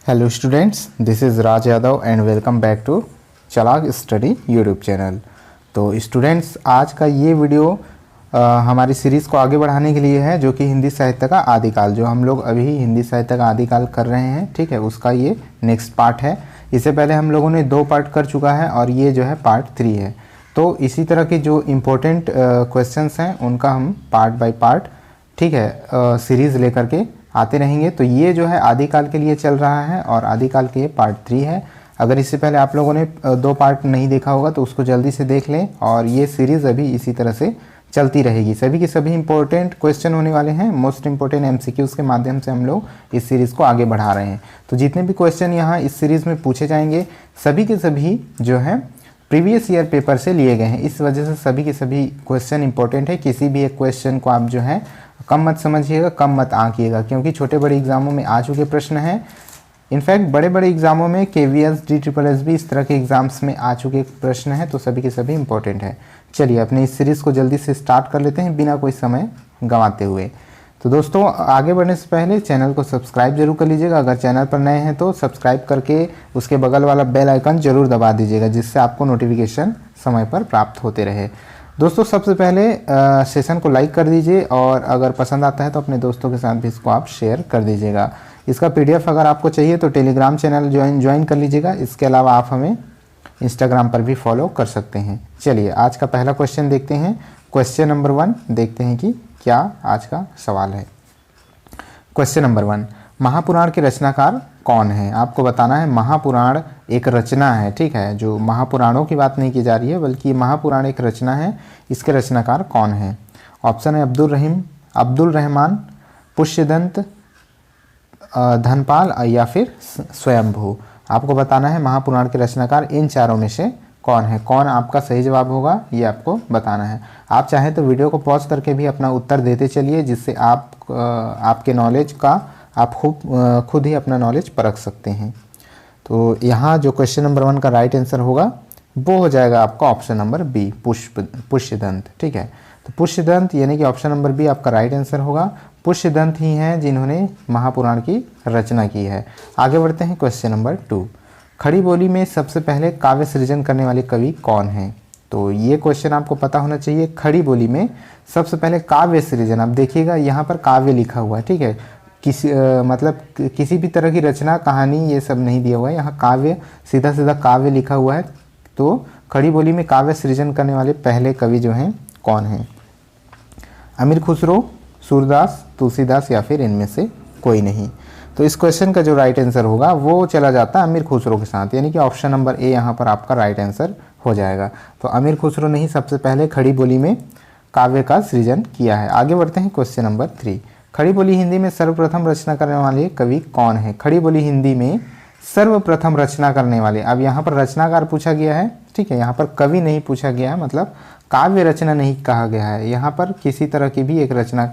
Hello students, this is Raj Yadav and welcome back to Chalak study YouTube channel. तो students, आज का ये वीडियो हमारी सीरीज़ को आगे बढ़ाने के लिए है, जो कि हिंदी साहित्य का आदिकाल, जो हम लोग अभी हिंदी साहित्य का आदिकाल कर रहे हैं, ठीक है, उसका ये नेक्स्ट पार्ट है। इससे पहले हम लोगों ने 2 पार्ट कर चुका है और ये जो है पार्ट 3 है। तो इसी तरह के जो इम्पोर्टेंट क्वेश्चंस हैं उनका हम पार्ट बाय पार्ट, ठीक है, सीरीज़ लेकर के आते रहेंगे। तो ये जो है आदिकाल के लिए चल रहा है और आदिकाल के ये पार्ट 3 है। अगर इससे पहले आप लोगों ने 2 पार्ट नहीं देखा होगा तो उसको जल्दी से देख लें, और ये सीरीज़ अभी इसी तरह से चलती रहेगी। सभी के सभी इंपॉर्टेंट क्वेश्चन होने वाले हैं, मोस्ट इंपॉर्टेंट एमसीक्यूज़ के माध्यम से हम लोग इस सीरीज़ को आगे बढ़ा रहे हैं। तो जितने भी क्वेश्चन यहाँ इस सीरीज़ में पूछे जाएंगे, सभी के सभी जो है प्रीवियस ईयर पेपर से लिए गए हैं। इस वजह से सभी के सभी क्वेश्चन इंपॉर्टेंट है। किसी भी एक क्वेश्चन को आप जो है कम मत समझिएगा, कम मत आंकिएगा, क्योंकि छोटे बड़े एग्जामों में आ चुके प्रश्न हैं। इनफैक्ट बड़े बड़े एग्जामों में KVS, DSSS भी इस तरह के एग्जाम्स में आ चुके प्रश्न हैं। तो सभी के सभी इंपॉर्टेंट है। चलिए अपने इस सीरीज़ को जल्दी से स्टार्ट कर लेते हैं बिना कोई समय गंवाते हुए। तो दोस्तों, आगे बढ़ने से पहले चैनल को सब्सक्राइब जरूर कर लीजिएगा। अगर चैनल पर नए हैं तो सब्सक्राइब करके उसके बगल वाला बेल आइकन जरूर दबा दीजिएगा, जिससे आपको नोटिफिकेशन समय पर प्राप्त होते रहे। दोस्तों, सबसे पहले सेशन को लाइक कर दीजिए, और अगर पसंद आता है तो अपने दोस्तों के साथ भी इसको आप शेयर कर दीजिएगा। इसका PDF अगर आपको चाहिए तो टेलीग्राम चैनल ज्वाइन कर लीजिएगा। इसके अलावा आप हमें इंस्टाग्राम पर भी फॉलो कर सकते हैं। चलिए आज का पहला क्वेश्चन देखते हैं। क्वेश्चन नंबर 1 देखते हैं कि क्या आज का सवाल है। क्वेश्चन नंबर 1, महापुराण के रचनाकार कौन है? आपको बताना है महापुराण एक रचना है, ठीक है। जो महापुराणों की बात नहीं की जा रही है, बल्कि महापुराण एक रचना है। इसके रचनाकार कौन है? ऑप्शन है अब्दुल रहमान, पुष्यदंत, धनपाल या फिर स्वयंभू। आपको बताना है महापुराण के रचनाकार इन चारों में से कौन है। कौन आपका सही जवाब होगा ये आपको बताना है। आप चाहें तो वीडियो को पॉज करके भी अपना उत्तर देते चलिए, जिससे आपके नॉलेज का आप खुद ही अपना नॉलेज परख सकते हैं। तो यहाँ जो क्वेश्चन नंबर 1 का राइट आंसर होगा वो हो जाएगा आपका ऑप्शन नंबर बी, पुष्यदंत, ठीक है। तो पुष्यदंत यानी कि ऑप्शन नंबर बी आपका राइट आंसर होगा। पुष्यदंत ही हैं जिन्होंने महापुराण की रचना की है। आगे बढ़ते हैं क्वेश्चन नंबर 2, खड़ी बोली में सबसे पहले काव्य सृजन करने वाले कवि कौन हैं? तो ये क्वेश्चन आपको पता होना चाहिए। खड़ी बोली में सबसे पहले काव्य सृजन, आप देखिएगा यहाँ पर काव्य लिखा हुआ है, ठीक है। मतलब किसी भी तरह की रचना, कहानी, ये सब नहीं दिया हुआ है। यहाँ काव्य, सीधा सीधा काव्य लिखा हुआ है। तो खड़ी बोली में काव्य सृजन करने वाले पहले कवि जो हैं कौन हैं? अमीर खुसरो, सूरदास, तुलसीदास या फिर इनमें से कोई नहीं। तो इस क्वेश्चन का जो राइट आंसर होगा वो चला जाता है अमीर खुसरो के साथ, यानी कि ऑप्शन नंबर ए यहाँ पर आपका राइट आंसर हो जाएगा। तो अमीर खुसरो ने ही सबसे पहले खड़ी बोली में काव्य का सृजन किया है। आगे बढ़ते हैं क्वेश्चन नंबर 3, खड़ी बोली हिंदी में सर्वप्रथम रचना करने वाले कवि कौन है? खड़ी बोली हिंदी में सर्वप्रथम रचना करने वाले, अब यहाँ पर रचनाकार पूछा गया है, ठीक है। यहाँ पर कवि नहीं पूछा गया है, मतलब काव्य रचना नहीं कहा गया है। यहाँ पर किसी तरह की भी एक रचना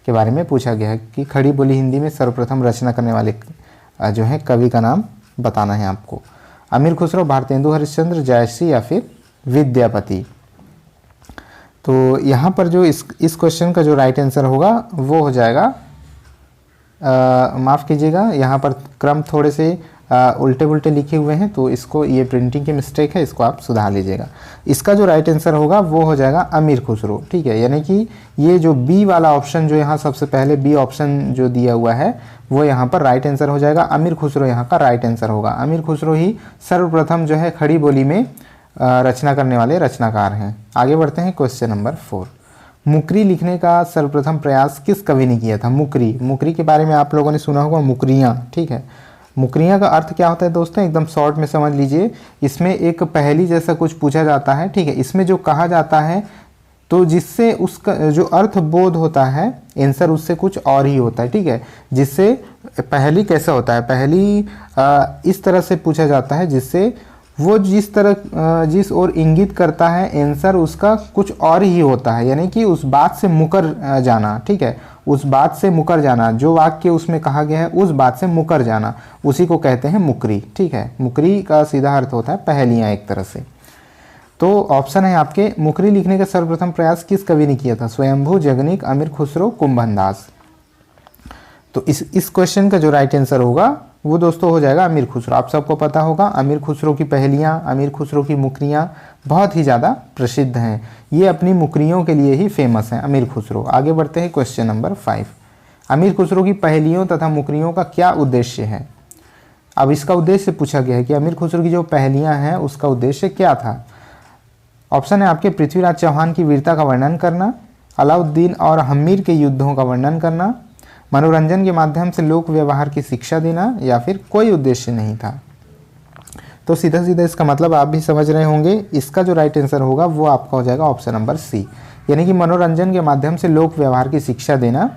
के बारे में पूछा गया है कि खड़ी बोली हिंदी में सर्वप्रथम रचना करने वाले जो है कवि का नाम बताना है आपको। अमीर खुसरो, भारतेंदु हरिश्चंद्र, जयश्री या फिर विद्यापति। तो यहाँ पर जो इस क्वेश्चन का जो राइट आंसर होगा वो हो जाएगा, माफ़ कीजिएगा, यहाँ पर क्रम थोड़े से उल्टे पुल्टे लिखे हुए हैं, तो इसको, ये प्रिंटिंग की मिस्टेक है, इसको आप सुधार लीजिएगा। इसका जो राइट आंसर होगा वो हो जाएगा अमीर खुसरो, ठीक है। यानी कि ये जो बी वाला ऑप्शन, जो यहाँ सबसे पहले बी ऑप्शन जो दिया हुआ है, वो यहाँ पर राइट आंसर हो जाएगा। अमीर खुसरो यहाँ का राइट आंसर होगा। अमीर खुसरो ही सर्वप्रथम जो है खड़ी बोली में रचना करने वाले रचनाकार हैं। आगे बढ़ते हैं क्वेश्चन नंबर 4, मुकरी लिखने का सर्वप्रथम प्रयास किस कवि ने किया था? मुकरी के बारे में आप लोगों ने सुना होगा, मुकरियाँ, ठीक है। मुकरियाँ का अर्थ क्या होता है दोस्तों, एकदम शॉर्ट में समझ लीजिए। इसमें एक पहेली जैसा कुछ पूछा जाता है, ठीक है। इसमें जो कहा जाता है, तो जिससे उसका जो अर्थ बोध होता है, आंसर उससे कुछ और ही होता है, ठीक है। जिससे पहेली कैसा होता है, पहेली इस तरह से पूछा जाता है जिससे वो जिस ओर इंगित करता है, आंसर उसका कुछ और ही होता है, यानी कि उस बात से मुकर जाना, ठीक है। उस बात से मुकर जाना, जो वाक्य उसमें कहा गया है उस बात से मुकर जाना, उसी को कहते हैं मुकरी, ठीक है। मुकरी का सीधा अर्थ होता है पहेलियाँ एक तरह से। तो ऑप्शन है आपके, मुकरी लिखने का सर्वप्रथम प्रयास किस कवि ने किया था? स्वयंभू, जगनीक, अमीर खुसरो, कुंभनदास। तो इस क्वेश्चन का जो राइट आंसर होगा वो दोस्तों हो जाएगा अमीर खुसरो। आप सबको पता होगा अमीर खुसरो की पहेलियाँ, अमीर खुसरो की मुकरियाँ बहुत ही ज़्यादा प्रसिद्ध हैं। ये अपनी मुकरियों के लिए ही फेमस हैं अमीर खुसरो। आगे बढ़ते हैं क्वेश्चन नंबर 5। अमीर खुसरो की पहेलियों तथा मुकरियों का क्या उद्देश्य है? अब इसका उद्देश्य पूछा गया है कि अमीर खुसरो की जो पहेलियाँ हैं उसका उद्देश्य क्या था। ऑप्शन है आपके पृथ्वीराज चौहान की वीरता का वर्णन करना, अलाउद्दीन और हम्मीर के युद्धों का वर्णन करना, मनोरंजन के माध्यम से लोक व्यवहार की शिक्षा देना, या फिर कोई उद्देश्य नहीं था। तो सीधा सीधा इसका मतलब आप भी समझ रहे होंगे। इसका जो राइट आंसर होगा वो आपका हो जाएगा ऑप्शन नंबर सी, यानी कि मनोरंजन के माध्यम से लोक व्यवहार की शिक्षा देना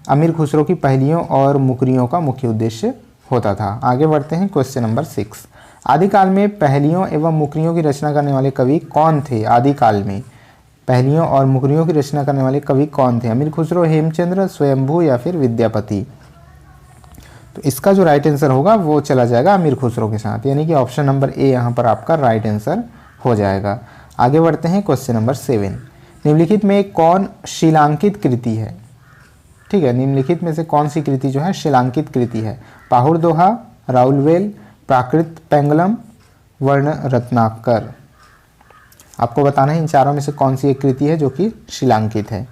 अमीर खुसरो की पहेलियों और मुकरियों का मुख्य उद्देश्य होता था। आगे बढ़ते हैं क्वेश्चन नंबर 6। आदिकाल में पहेलियों एवं मुकरियों की रचना करने वाले कवि कौन थे? आदिकाल में पहेलियों और मुकरियों की रचना करने वाले कवि कौन थे? अमीर खुसरो, हेमचंद्र, स्वयंभू या फिर विद्यापति? तो इसका जो राइट आंसर होगा वो चला जाएगा अमीर खुसरो के साथ, यानी कि ऑप्शन नंबर ए यहाँ पर आपका राइट आंसर हो जाएगा। आगे बढ़ते हैं क्वेश्चन नंबर 7। निम्नलिखित में कौन शिलांकित कृति है? ठीक है, निम्नलिखित में से कौन सी कृति जो है शिलांकित कृति है? पाहुड़ दोहा, राउलवेल, प्राकृत पेंगलम, वर्ण रत्नाकर। आपको बताना है इन चारों में से कौन सी एक कृति है जो कि शिलांकित है।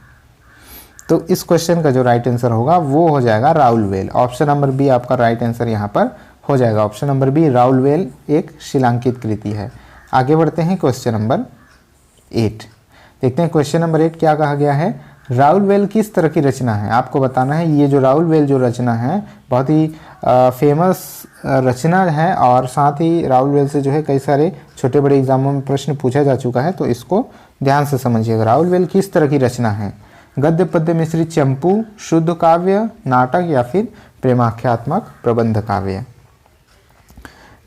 तो इस क्वेश्चन का जो राइट आंसर होगा वो हो जाएगा राउलवेल। ऑप्शन नंबर बी आपका राइट आंसर यहाँ पर हो जाएगा। ऑप्शन नंबर बी राउलवेल एक शिलांकित कृति है। आगे बढ़ते हैं क्वेश्चन नंबर 8। देखते हैं क्वेश्चन नंबर 8 क्या कहा गया है। राउलवेल किस तरह की रचना है? आपको बताना है ये जो राउलवेल जो रचना है बहुत ही फेमस रचना है, और साथ ही राउलवेल से जो है कई सारे छोटे बड़े एग्जामों में प्रश्न पूछा जा चुका है, तो इसको ध्यान से समझिएगा। राउलवेल किस तरह की रचना है? गद्य पद्य मिश्रित चंपू, शुद्ध काव्य, नाटक या फिर प्रेमाख्यात्मक प्रबंध काव्य?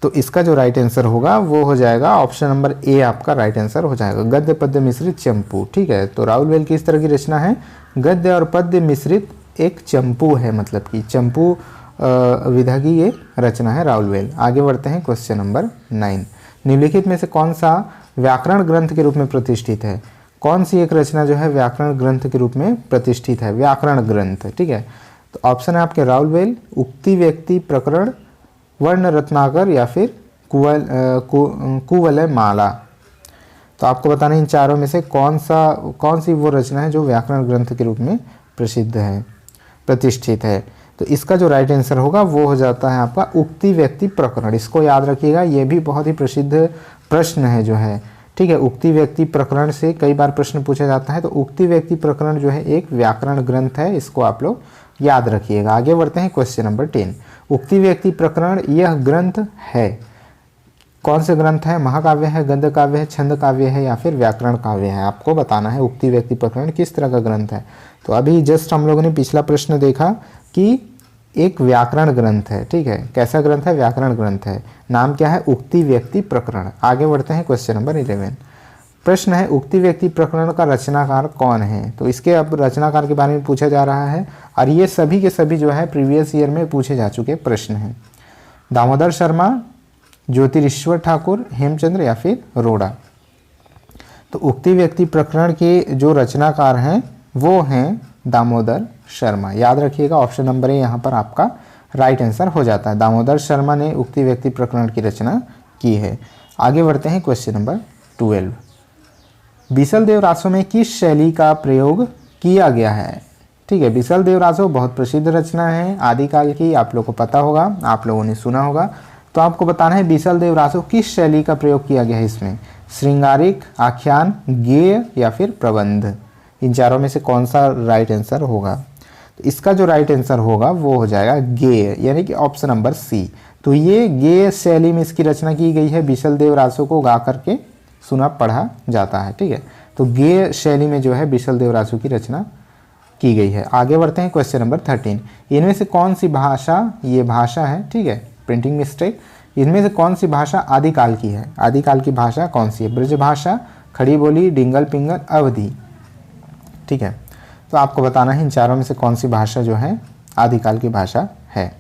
तो इसका जो राइट आंसर होगा वो हो जाएगा ऑप्शन नंबर ए आपका राइट आंसर हो जाएगा, गद्य पद्य मिश्रित चंपू। ठीक है, तो राउलवेल किस तरह की रचना है? गद्य और पद्य मिश्रित एक चंपू है, मतलब कि चंपू विधा की ये रचना है राउलवेल। आगे बढ़ते हैं क्वेश्चन नंबर 9। निम्नलिखित में से कौन सा व्याकरण ग्रंथ के रूप में प्रतिष्ठित है? कौन सी एक रचना जो है व्याकरण ग्रंथ के रूप में प्रतिष्ठित है? व्याकरण ग्रंथ। ठीक है, तो ऑप्शन है आपके राउलवेल, उक्ति व्यक्ति प्रकरण, वर्ण रत्नाकर या फिर कुवलय माला। तो आपको बताना इन चारों में से कौन सी वो रचना है जो व्याकरण ग्रंथ के रूप में प्रसिद्ध है, प्रतिष्ठित है। तो इसका जो राइट आंसर होगा वो हो जाता है आपका उक्ति व्यक्ति प्रकरण। इसको याद रखिएगा, ये भी बहुत ही प्रसिद्ध प्रश्न है जो है। ठीक है, उक्ति व्यक्ति प्रकरण से कई बार प्रश्न पूछा जाता है, तो उक्ति व्यक्ति प्रकरण जो है एक व्याकरण ग्रंथ है, इसको आप लोग याद रखिएगा। आगे बढ़ते हैं क्वेश्चन नंबर 10। उक्ति व्यक्ति प्रकरण यह ग्रंथ है, कौन से ग्रंथ है? महाकाव्य है, गद्य काव्य है, छंद काव्य है या फिर व्याकरण काव्य है? आपको बताना है उक्ति व्यक्ति प्रकरण किस तरह का ग्रंथ है। तो अभी जस्ट हम लोगों ने पिछला प्रश्न देखा कि एक व्याकरण ग्रंथ है। ठीक है, कैसा ग्रंथ है? व्याकरण ग्रंथ है। नाम क्या है? उक्ति व्यक्ति प्रकरण। आगे बढ़ते हैं क्वेश्चन नंबर 11। प्रश्न है उक्ति व्यक्ति प्रकरण का रचनाकार कौन है? तो इसके अब रचनाकार के बारे में पूछा जा रहा है, और ये सभी के सभी जो है प्रीवियस ईयर में पूछे जा चुके प्रश्न हैं। दामोदर शर्मा, ज्योतिरीश्वर ठाकुर, हेमचंद्र या फिर रोड़ा? तो उक्ति व्यक्ति प्रकरण के जो रचनाकार हैं वो हैं दामोदर शर्मा। याद रखिएगा, ऑप्शन नंबर ए यहाँ पर आपका राइट आंसर हो जाता है। दामोदर शर्मा ने उक्ति व्यक्ति प्रकरण की रचना की है। आगे बढ़ते हैं क्वेश्चन नंबर 12। बीसल देव रासो में किस शैली का प्रयोग किया गया है? ठीक है, बीसल देव रासो बहुत प्रसिद्ध रचना है आदिकाल की, आप लोगों को पता होगा, आप लोगों ने सुना होगा। तो आपको बताना है बीसल देव रासो किस शैली का प्रयोग किया गया है इसमें? श्रृंगारिक, आख्यान, गेय या फिर प्रबंध? इन चारों में से कौन सा राइट आंसर होगा? तो इसका जो राइट आंसर होगा वो हो जाएगा गेय, यानी कि ऑप्शन नंबर सी। तो ये गेय शैली में इसकी रचना की गई है। बीसल देव रासो को गा करके सुना पढ़ा जाता है। ठीक है, तो गेय शैली में जो है बीसल देव रासो की रचना की गई है। आगे बढ़ते हैं क्वेश्चन नंबर 13। इनमें से कौन सी भाषा, ये भाषा है, ठीक है, प्रिंटिंग मिस्टेक, इनमें से कौन सी भाषा आदिकाल की है? आदिकाल की भाषा कौन सी है? ब्रज भाषा, खड़ी बोली, डिंगल पिंगल, अवधि? ठीक है, तो आपको बताना है इन चारों में से कौन सी भाषा जो है आदिकाल की भाषा है।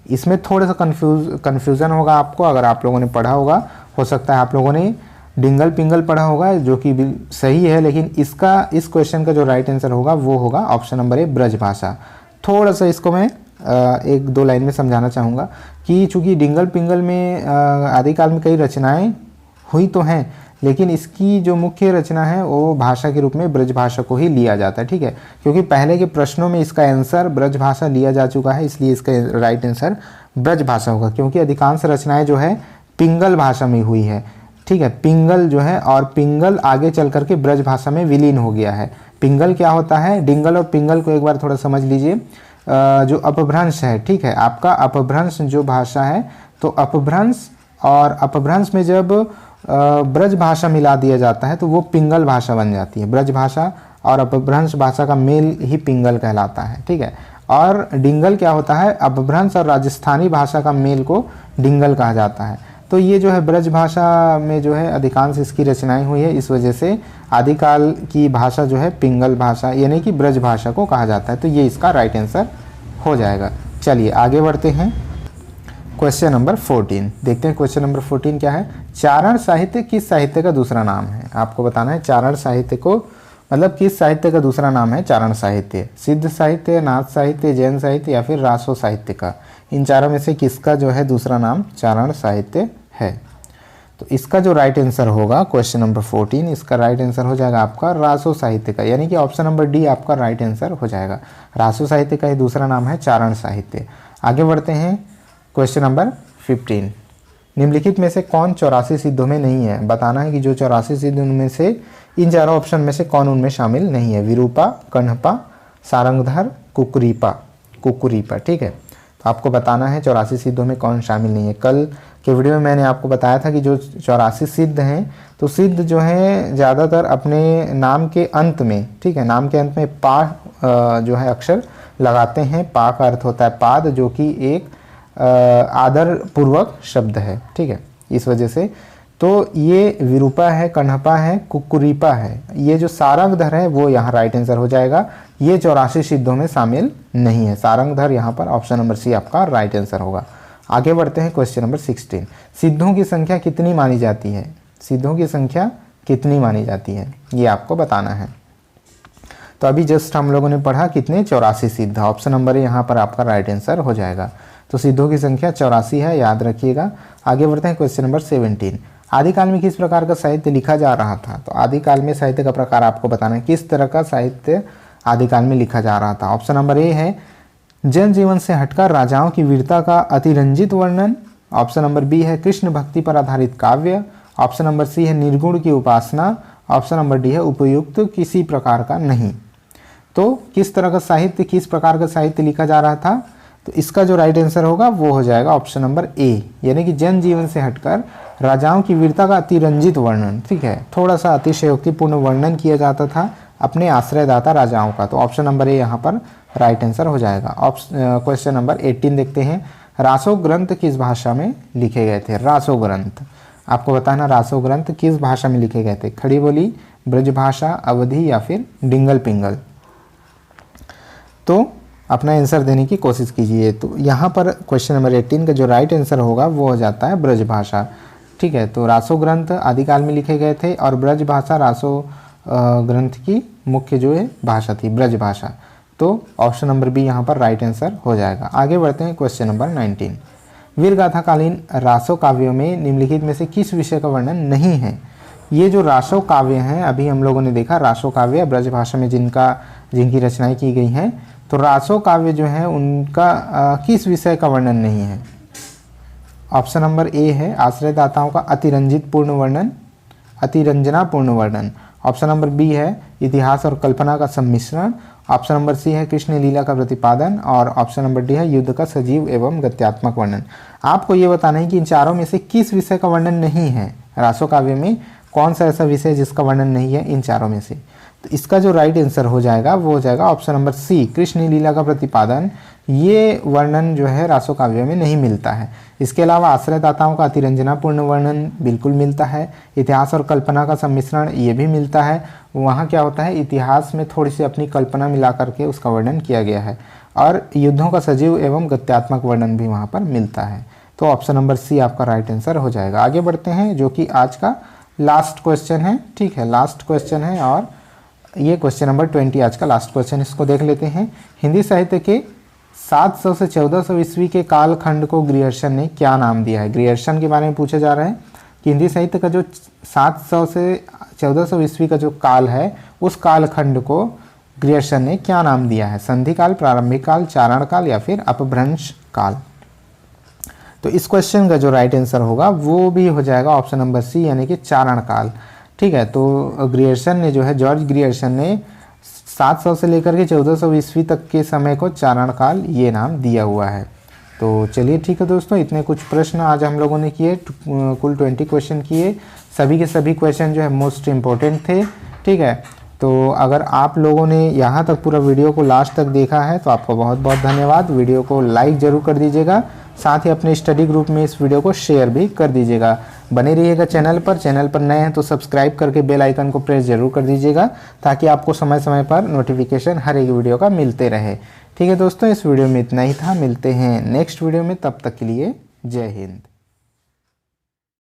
इसमें थोड़ा सा कन्फ्यूज़न होगा आपको, अगर आप लोगों ने पढ़ा होगा, हो सकता है आप लोगों ने डिंगल पिंगल पढ़ा होगा जो कि सही है, लेकिन इस क्वेश्चन का जो राइट आंसर होगा वो होगा ऑप्शन नंबर ए ब्रज भाषा। थोड़ा सा इसको मैं एक दो लाइन में समझाना चाहूँगा कि चूँकि डिंगल पिंगल में आदिकाल में कई रचनाएं हुई तो हैं, लेकिन इसकी जो मुख्य रचना है वो भाषा के रूप में ब्रज भाषा को ही लिया जाता है, ठीक है। क्योंकि पहले के प्रश्नों में इसका आंसर ब्रज भाषा लिया जा चुका है, इसलिए इसका राइट आंसर ब्रज भाषा होगा। क्योंकि अधिकांश रचनाएं जो है पिंगल भाषा में हुई है, ठीक है। पिंगल जो है और पिंगल आगे चल करके ब्रज भाषा में विलीन हो गया है। पिंगल क्या होता है, डिंगल और पिंगल को एक बार थोड़ा समझ लीजिए। जो अपभ्रंश है, ठीक है, आपका अपभ्रंश जो भाषा है, तो अपभ्रंश और अपभ्रंश में जब ब्रज भाषा मिला दिया जाता है तो वो पिंगल भाषा बन जाती है। ब्रज भाषा और अपभ्रंश भाषा का मेल ही पिंगल कहलाता है, ठीक है। और डिंगल क्या होता है, अपभ्रंश और राजस्थानी भाषा का मेल को डिंगल कहा जाता है। तो ये जो है ब्रज भाषा में जो है अधिकांश इसकी रचनाएं हुई है, इस वजह से आदिकाल की भाषा जो है पिंगल भाषा यानी कि ब्रज भाषा को कहा जाता है। तो ये इसका राइट आंसर हो जाएगा। चलिए आगे बढ़ते हैं। क्वेश्चन नंबर 14 देखते हैं। क्वेश्चन नंबर 14 क्या है, चारण साहित्य किस साहित्य का दूसरा नाम है? आपको बताना है चारण साहित्य को मतलब किस साहित्य का दूसरा नाम है चारण साहित्य। सिद्ध साहित्य, नाथ साहित्य, जैन साहित्य या फिर रासो साहित्य का, इन चारों में से किसका जो है दूसरा नाम चारण साहित्य है? तो इसका जो राइट आंसर होगा क्वेश्चन नंबर 14, इसका राइट आंसर हो जाएगा आपका रासो साहित्य का, यानी कि ऑप्शन नंबर डी आपका राइट आंसर हो जाएगा। रासो साहित्य का ही दूसरा नाम है चारण साहित्य। आगे बढ़ते हैं। क्वेश्चन नंबर 15, निम्नलिखित में से कौन 84 सिद्धों में नहीं है? बताना है कि जो 84 सिद्ध उनमें से इन चारों ऑप्शन में से कौन उनमें शामिल नहीं है। विरूपा, कण्हपा, सारंगधर, कुकुरीपा, ठीक है। तो आपको बताना है 84 सिद्धों में कौन शामिल नहीं है। कल के वीडियो में मैंने आपको बताया था कि जो 84 सिद्ध हैं, तो सिद्ध जो हैं ज़्यादातर अपने नाम के अंत में, ठीक है, नाम के अंत में पा जो है अक्षर लगाते हैं। पा का अर्थ होता है पाद, जो कि एक आदर पूर्वक शब्द है, ठीक है। इस वजह से तो ये विरूपा है, कण्हपा है, कुकुरीपा है। ये जो सारंगधर है वो यहाँ राइट आंसर हो जाएगा। ये 84 सिद्धों में शामिल नहीं है। सारंगधर यहाँ पर ऑप्शन नंबर सी आपका राइट आंसर होगा। आगे बढ़ते हैं। क्वेश्चन नंबर 16, सिद्धों की संख्या कितनी मानी जाती है? सिद्धों की संख्या कितनी मानी जाती है ये आपको बताना है। तो अभी जस्ट हम लोगों ने पढ़ा कितने 84 सिद्ध, ऑप्शन नंबर यहाँ पर आपका राइट आंसर हो जाएगा। तो सिद्धों की संख्या 84 है, याद रखिएगा। आगे बढ़ते हैं। क्वेश्चन नंबर 17, आदिकाल में किस प्रकार का साहित्य लिखा जा रहा था? तो आदिकाल में साहित्य का प्रकार आपको बताना है, किस तरह का साहित्य आदिकाल में लिखा जा रहा था। ऑप्शन नंबर ए है जनजीवन से हटकर राजाओं की वीरता का अतिरंजित वर्णन। ऑप्शन नंबर बी है कृष्ण भक्ति पर आधारित काव्य। ऑप्शन नंबर सी है निर्गुण की उपासना। ऑप्शन नंबर डी है उपयुक्त किसी प्रकार का नहीं। तो किस तरह का साहित्य, किस प्रकार का साहित्य लिखा जा रहा था? तो इसका जो राइट आंसर होगा वो हो जाएगा ऑप्शन नंबर ए, यानी कि जनजीवन से हटकर राजाओं की वीरता का अतिरंजित वर्णन, ठीक है। थोड़ा सा अतिशयोक्तिपूर्ण वर्णन किया जाता था अपने आश्रयदाता राजाओं का। तो ऑप्शन नंबर ए यहाँ पर राइट आंसर हो जाएगा। क्वेश्चन नंबर 18 देखते हैं। रासो ग्रंथ किस भाषा में लिखे गए थे? रासो ग्रंथ आपको बताना, रासो ग्रंथ किस भाषा में लिखे गए थे? खड़ी बोली, ब्रज भाषा, अवधी या फिर डिंगल पिंगल? तो अपना आंसर देने की कोशिश कीजिए। तो यहाँ पर क्वेश्चन नंबर 18 का जो राइट आंसर होगा वो हो जाता है ब्रज भाषा, ठीक है। तो रासो ग्रंथ आदिकाल में लिखे गए थे और ब्रज भाषा रासो ग्रंथ की मुख्य जो है भाषा थी, ब्रज भाषा। तो ऑप्शन नंबर बी यहाँ पर राइट आंसर हो जाएगा। आगे बढ़ते हैं। क्वेश्चन नंबर 19, वीरगाथाकालीन रासो काव्यों में निम्नलिखित में से किस विषय का वर्णन नहीं है? ये जो रासो काव्य हैं, अभी हम लोगों ने देखा रासो काव्य ब्रज भाषा में जिनकी रचनाएं की गई हैं, तो रासो काव्य जो है उनका किस विषय का वर्णन नहीं है? ऑप्शन नंबर ए है आश्रयदाताओं का अतिरंजित पूर्ण वर्णन, अतिरंजनापूर्ण वर्णन। ऑप्शन नंबर बी है इतिहास और कल्पना का सम्मिश्रण। ऑप्शन नंबर सी है कृष्ण लीला का प्रतिपादन और ऑप्शन नंबर डी है युद्ध का सजीव एवं गत्यात्मक वर्णन। आपको ये बताना है कि इन चारों में से किस विषय का वर्णन नहीं है रासो काव्य में, कौन सा ऐसा विषय जिसका वर्णन नहीं है इन चारों में से। तो इसका जो राइट आंसर हो जाएगा वो हो जाएगा ऑप्शन नंबर सी, कृष्ण लीला का प्रतिपादन। ये वर्णन जो है रासो काव्य में नहीं मिलता है। इसके अलावा आश्रयदाताओं का अतिरंजनापूर्ण वर्णन बिल्कुल मिलता है। इतिहास और कल्पना का सम्मिश्रण ये भी मिलता है। वहाँ क्या होता है, इतिहास में थोड़ी सी अपनी कल्पना मिला करके उसका वर्णन किया गया है और युद्धों का सजीव एवं गत्यात्मक वर्णन भी वहाँ पर मिलता है। तो ऑप्शन नंबर सी आपका राइट आंसर हो जाएगा। आगे बढ़ते हैं, जो कि आज का लास्ट क्वेश्चन है, ठीक है, लास्ट क्वेश्चन है और ये क्वेश्चन नंबर 20 आज का लास्ट क्वेश्चन, इसको देख लेते हैं। हिंदी साहित्य के 700 से 1400 ईस्वी के कालखंड को ग्रियर्सन ने क्या नाम दिया है? ग्रियर्सन के बारे में पूछा जा रहा है कि हिंदी साहित्य का जो 700 से 1400 ईस्वी का जो काल है उस कालखंड को ग्रियर्सन ने क्या नाम दिया है? संधि काल, प्रारंभिक काल, चारण काल या फिर अपभ्रंश काल। तो इस क्वेश्चन का जो राइट आंसर होगा वो भी हो जाएगा ऑप्शन नंबर सी, यानी कि चारण काल। ठीक है, तो ग्रियर्सन ने जो है, जॉर्ज ग्रियर्सन ने 700 से लेकर के 1400 ईस्वी तक के समय को चारण काल ये नाम दिया हुआ है। तो चलिए ठीक है दोस्तों, इतने कुछ प्रश्न आज हम लोगों ने किए, कुल 20 क्वेश्चन किए। सभी के सभी क्वेश्चन जो है मोस्ट इम्पोर्टेंट थे। ठीक है, तो अगर आप लोगों ने यहाँ तक पूरा वीडियो को लास्ट तक देखा है तो आपको बहुत बहुत धन्यवाद। वीडियो को लाइक ज़रूर कर दीजिएगा, साथ ही अपने स्टडी ग्रुप में इस वीडियो को शेयर भी कर दीजिएगा। बने रहिएगा चैनल पर नए हैं तो सब्सक्राइब करके बेल आइकन को प्रेस जरूर कर दीजिएगा, ताकि आपको समय समय पर नोटिफिकेशन हर एक वीडियो का मिलते रहे। ठीक है दोस्तों, इस वीडियो में इतना ही था। मिलते हैं नेक्स्ट वीडियो में, तब तक के लिए जय हिंद।